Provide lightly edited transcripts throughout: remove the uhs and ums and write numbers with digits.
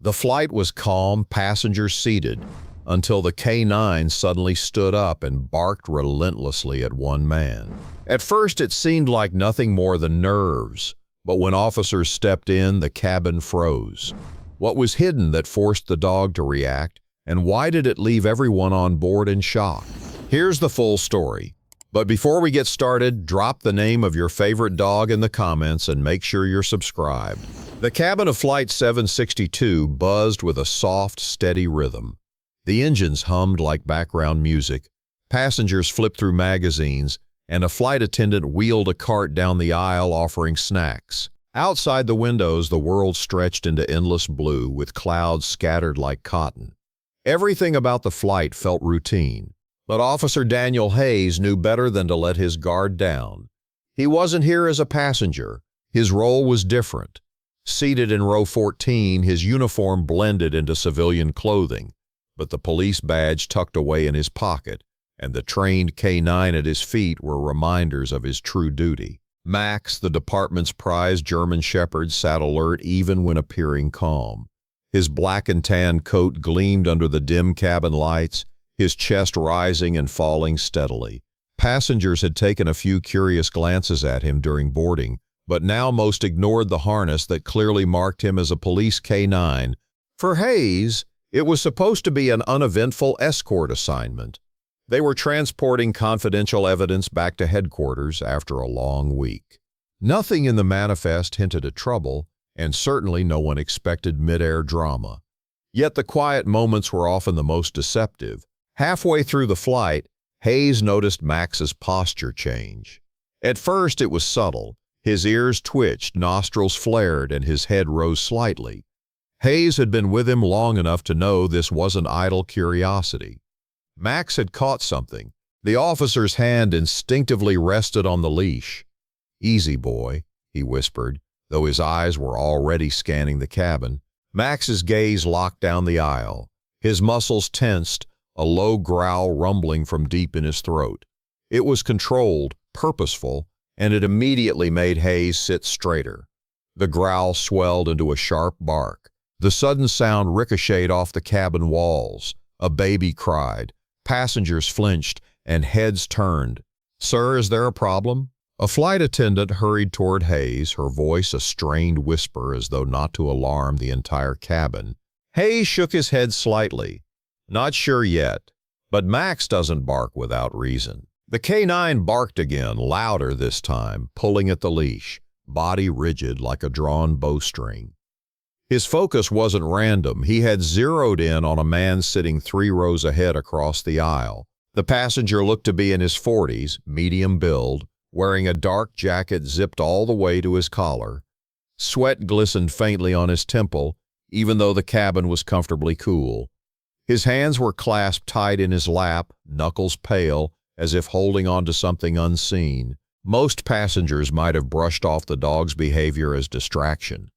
The flight was calm, passengers seated, until the K-9 suddenly stood up and barked relentlessly at one man. At first it seemed like nothing more than nerves, but when officers stepped in, the cabin froze. What was hidden that forced the dog to react, and why did it leave everyone on board in shock? Here's the full story. But before we get started, drop the name of your favorite dog in the comments and make sure you're subscribed. The cabin of Flight 762 buzzed with a soft, steady rhythm. The engines hummed like background music, passengers flipped through magazines, and a flight attendant wheeled a cart down the aisle offering snacks. Outside the windows, the world stretched into endless blue with clouds scattered like cotton. Everything about the flight felt routine. But Officer Daniel Hayes knew better than to let his guard down. He wasn't here as a passenger. His role was different. Seated in row 14, his uniform blended into civilian clothing, but the police badge tucked away in his pocket, and the trained K-9 at his feet were reminders of his true duty. Max, the department's prized German Shepherd, sat alert even when appearing calm. His black and tan coat gleamed under the dim cabin lights, his chest rising and falling steadily. Passengers had taken a few curious glances at him during boarding, but now most ignored the harness that clearly marked him as a police K-9. For Hayes, it was supposed to be an uneventful escort assignment. They were transporting confidential evidence back to headquarters after a long week. Nothing in the manifest hinted at trouble, and certainly no one expected mid-air drama. Yet the quiet moments were often the most deceptive. Halfway through the flight, Hayes noticed Max's posture change. At first it was subtle. His ears twitched, nostrils flared, and his head rose slightly. Hayes had been with him long enough to know this wasn't idle curiosity. Max had caught something. The officer's hand instinctively rested on the leash. "Easy, boy," he whispered, though his eyes were already scanning the cabin. Max's gaze locked down the aisle. His muscles tensed, a low growl rumbling from deep in his throat. It was controlled, purposeful, and it immediately made Hayes sit straighter. The growl swelled into a sharp bark. The sudden sound ricocheted off the cabin walls. A baby cried. Passengers flinched, and heads turned. "Sir, is there a problem?" A flight attendant hurried toward Hayes, her voice a strained whisper as though not to alarm the entire cabin. Hayes shook his head slightly. "Not sure yet, but Max doesn't bark without reason." The K-9 barked again, louder this time, pulling at the leash, body rigid like a drawn bowstring. His focus wasn't random. He had zeroed in on a man sitting 3 rows ahead across the aisle. The passenger looked to be in his 40s, medium build, wearing a dark jacket zipped all the way to his collar. Sweat glistened faintly on his temple, even though the cabin was comfortably cool. His hands were clasped tight in his lap, knuckles pale, as if holding on to something unseen. Most passengers might have brushed off the dog's behavior as distraction.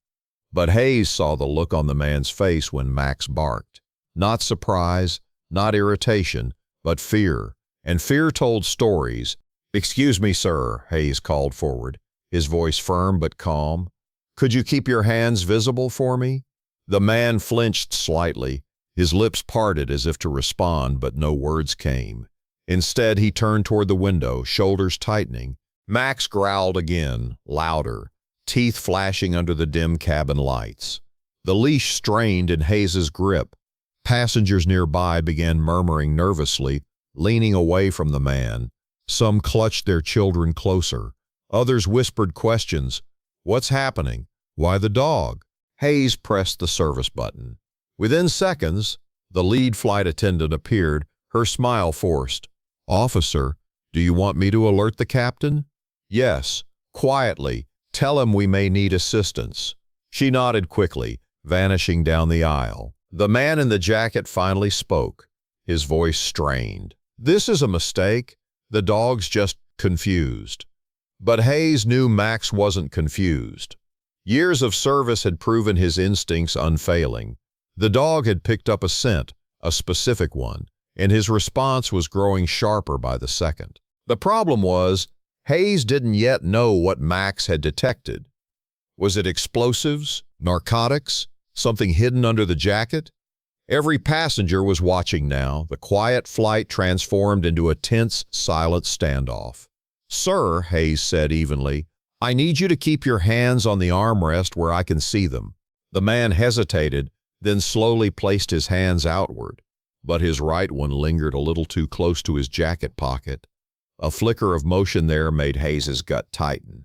But Hayes saw the look on the man's face when Max barked. Not surprise, not irritation, but fear. And fear told stories. "Excuse me, sir," Hayes called forward, his voice firm but calm. "Could you keep your hands visible for me?" The man flinched slightly. His lips parted as if to respond, but no words came. Instead, he turned toward the window, shoulders tightening. Max growled again, louder, teeth flashing under the dim cabin lights. The leash strained in Hayes's grip. Passengers nearby began murmuring nervously, leaning away from the man. Some clutched their children closer. Others whispered questions. "What's happening? Why the dog?" Hayes pressed the service button. Within seconds, the lead flight attendant appeared, her smile forced. "Officer, do you want me to alert the captain?" "Yes, quietly. Tell him we may need assistance." She nodded quickly, vanishing down the aisle. The man in the jacket finally spoke, his voice strained. "This is a mistake. The dog's just confused." But Hayes knew Max wasn't confused. Years of service had proven his instincts unfailing. The dog had picked up a scent, a specific one, and his response was growing sharper by the second. The problem was, Hayes didn't yet know what Max had detected. Was it explosives, narcotics, Something hidden under the jacket? Every passenger was watching now, the quiet flight transformed into a tense, silent standoff. "Sir," Hayes said evenly, "I need you to keep your hands on the armrest where I can see them." The man hesitated, then slowly placed his hands outward, but his right one lingered a little too close to his jacket pocket. A flicker of motion there made Hayes's gut tighten.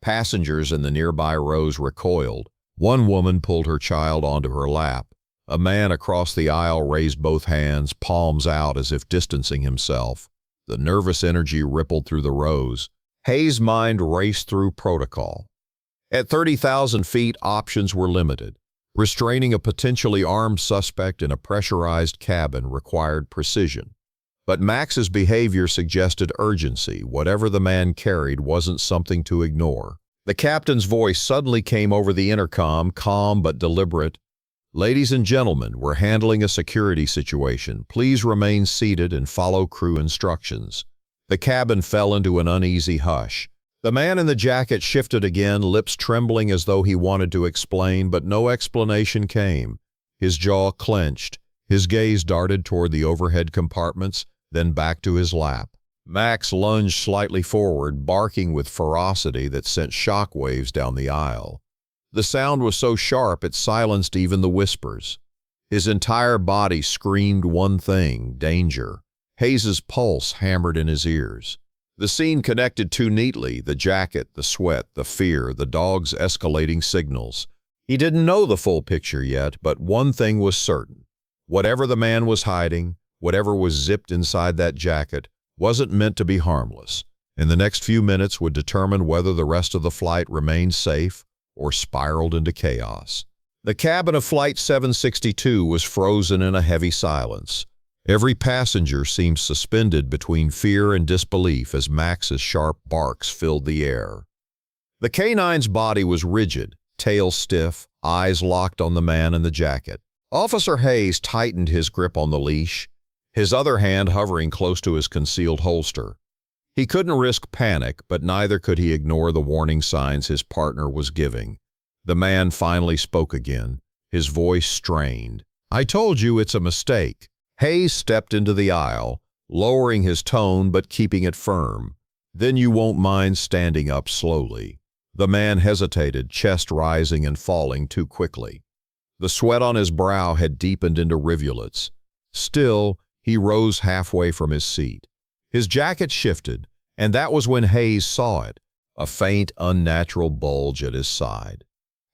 Passengers in the nearby rows recoiled. One woman pulled her child onto her lap. A man across the aisle raised both hands, palms out as if distancing himself. The nervous energy rippled through the rows. Hayes' mind raced through protocol. At 30,000 feet, options were limited. Restraining a potentially armed suspect in a pressurized cabin required precision. But Max's behavior suggested urgency. Whatever the man carried wasn't something to ignore. The captain's voice suddenly came over the intercom, calm but deliberate. "Ladies and gentlemen, we're handling a security situation. Please remain seated and follow crew instructions." The cabin fell into an uneasy hush. The man in the jacket shifted again, lips trembling as though he wanted to explain, but no explanation came. His jaw clenched. His gaze darted toward the overhead compartments, then back to his lap. Max lunged slightly forward, barking with ferocity that sent shock waves down the aisle. The sound was so sharp it silenced even the whispers. His entire body screamed one thing: danger. Hayes's pulse hammered in his ears. The scene connected too neatly: the jacket, the sweat, the fear, the dog's escalating signals. He didn't know the full picture yet, but one thing was certain. Whatever the man was hiding, whatever was zipped inside that jacket, wasn't meant to be harmless, and the next few minutes would determine whether the rest of the flight remained safe or spiraled into chaos. The cabin of Flight 762 was frozen in a heavy silence. Every passenger seemed suspended between fear and disbelief as Max's sharp barks filled the air. The canine's body was rigid, tail stiff, eyes locked on the man in the jacket. Officer Hayes tightened his grip on the leash, his other hand hovering close to his concealed holster. He couldn't risk panic, but neither could he ignore the warning signs his partner was giving. The man finally spoke again, his voice strained. "I told you it's a mistake." Hayes stepped into the aisle, lowering his tone but keeping it firm. "Then you won't mind standing up slowly." The man hesitated, chest rising and falling too quickly. The sweat on his brow had deepened into rivulets. Still, he rose halfway from his seat. His jacket shifted, and that was when Hayes saw it, a faint, unnatural bulge at his side.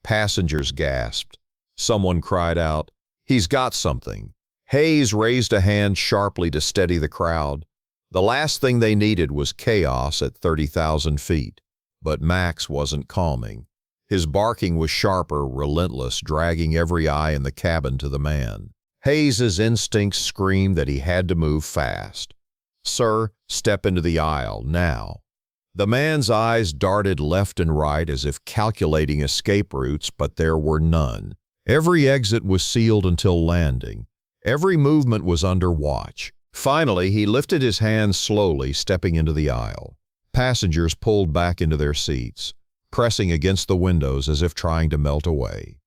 Passengers gasped. Someone cried out, "He's got something." Hayes raised a hand sharply to steady the crowd. The last thing they needed was chaos at 30,000 feet. But Max wasn't calming. His barking was sharper, relentless, dragging every eye in the cabin to the man. Hayes's instincts screamed that he had to move fast. "Sir, step into the aisle, now." The man's eyes darted left and right as if calculating escape routes, but there were none. Every exit was sealed until landing. Every movement was under watch. Finally, he lifted his hands slowly, stepping into the aisle. Passengers pulled back into their seats, pressing against the windows as if trying to melt away.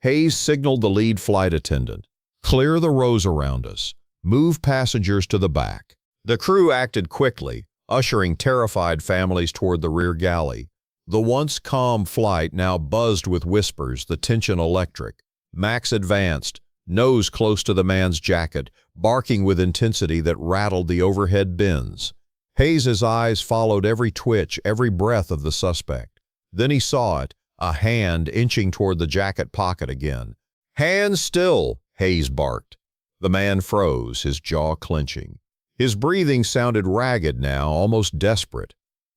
Hayes signaled the lead flight attendant, "Clear the rows around us. Move passengers to the back." The crew acted quickly, ushering terrified families toward the rear galley. The once calm flight now buzzed with whispers, the tension electric. Max advanced, nose close to the man's jacket, barking with intensity that rattled the overhead bins. Hayes's eyes followed every twitch, every breath of the suspect. Then he saw it, a hand inching toward the jacket pocket again. "Hands still!" Hayes barked. The man froze, his jaw clenching. His breathing sounded ragged now, almost desperate.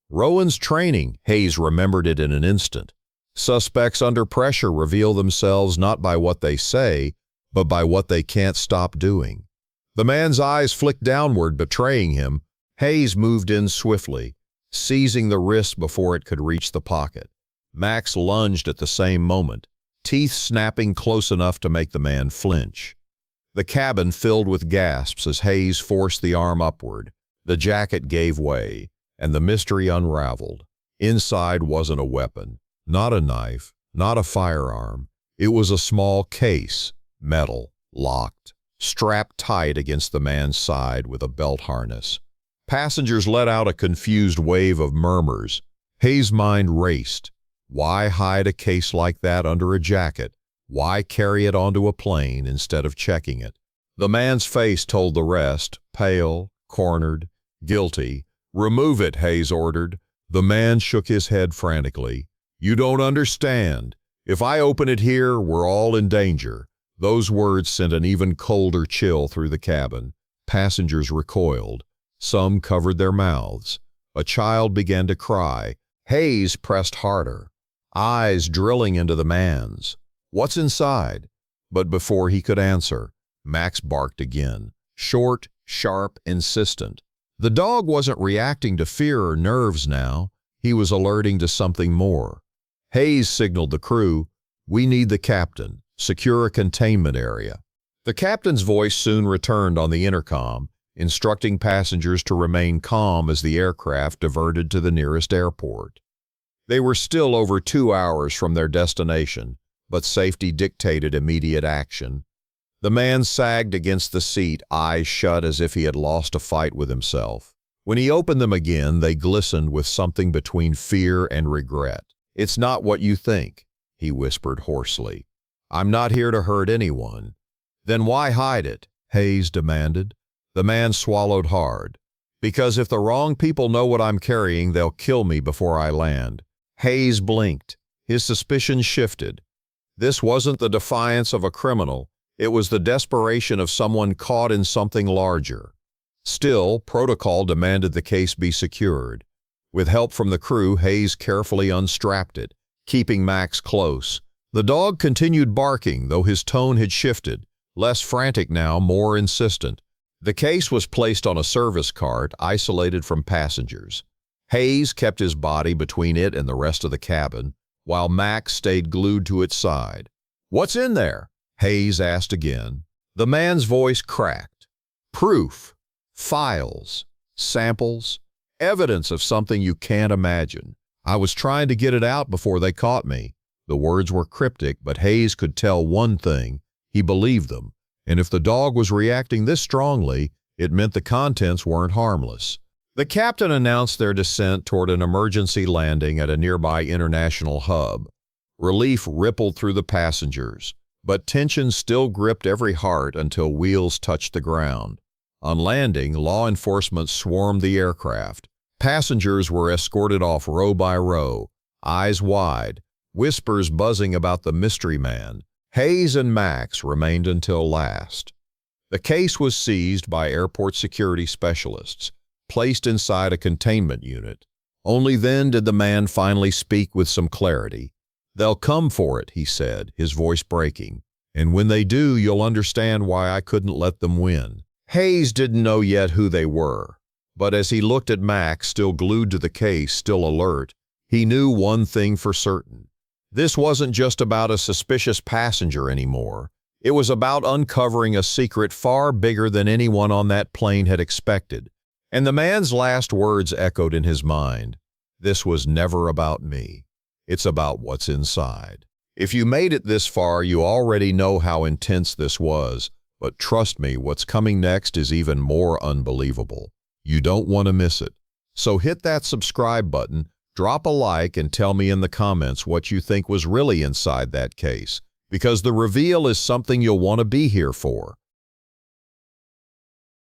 Rowan's training, Hayes remembered it in an instant. Suspects under pressure reveal themselves not by what they say, but by what they can't stop doing. The man's eyes flicked downward, betraying him. Hayes moved in swiftly, seizing the wrist before it could reach the pocket. Max lunged at the same moment, teeth snapping close enough to make the man flinch. The cabin filled with gasps as Hayes forced the arm upward. The jacket gave way, and the mystery unraveled. Inside wasn't a weapon, not a knife, not a firearm. It was a small case, metal, locked, strapped tight against the man's side with a belt harness. Passengers let out a confused wave of murmurs. Hayes' mind raced. Why hide a case like that under a jacket? Why carry it onto a plane instead of checking it? The man's face told the rest, pale, cornered, guilty. "Remove it," Hayes ordered. The man shook his head frantically. "You don't understand. If I open it here, we're all in danger." Those words sent an even colder chill through the cabin. Passengers recoiled. Some covered their mouths. A child began to cry. Hayes pressed harder, eyes drilling into the man's. "What's inside?" But before he could answer, Max barked again, short, sharp, insistent. The dog wasn't reacting to fear or nerves now. He was alerting to something more. Hayes signaled the crew, "We need the captain. Secure a containment area." The captain's voice soon returned on the intercom, instructing passengers to remain calm as the aircraft diverted to the nearest airport. They were still over 2 hours from their destination, but safety dictated immediate action. The man sagged against the seat, eyes shut as if he had lost a fight with himself. When he opened them again, they glistened with something between fear and regret. "It's not what you think," he whispered hoarsely. "I'm not here to hurt anyone." "Then why hide it?" Hayes demanded. The man swallowed hard. "Because if the wrong people know what I'm carrying, they'll kill me before I land." Hayes blinked. His suspicions shifted. This wasn't the defiance of a criminal. It was the desperation of someone caught in something larger. Still, protocol demanded the case be secured. With help from the crew, Hayes carefully unstrapped it, keeping Max close. The dog continued barking, though his tone had shifted, less frantic now, more insistent. The case was placed on a service cart, isolated from passengers. Hayes kept his body between it and the rest of the cabin, while Max stayed glued to its side. "What's in there?" Hayes asked again. The man's voice cracked. "Proof. Files. Samples. Evidence of something you can't imagine. I was trying to get it out before they caught me." The words were cryptic, but Hayes could tell one thing. He believed them. And if the dog was reacting this strongly, it meant the contents weren't harmless. The captain announced their descent toward an emergency landing at a nearby international hub. Relief rippled through the passengers, but tension still gripped every heart until wheels touched the ground. On landing, law enforcement swarmed the aircraft. Passengers were escorted off row by row, eyes wide, whispers buzzing about the mystery man. Hayes and Max remained until last. The case was seized by airport security specialists, placed inside a containment unit. Only then did the man finally speak with some clarity. "They'll come for it," he said, his voice breaking. "And when they do, you'll understand why I couldn't let them win." Hayes didn't know yet who they were, but as he looked at Max, still glued to the case, still alert, he knew one thing for certain. This wasn't just about a suspicious passenger anymore. It was about uncovering a secret far bigger than anyone on that plane had expected. And the man's last words echoed in his mind. "This was never about me. It's about what's inside." If you made it this far, you already know how intense this was. But trust me, what's coming next is even more unbelievable. You don't want to miss it. So hit that subscribe button, drop a like, and tell me in the comments what you think was really inside that case, because the reveal is something you'll want to be here for.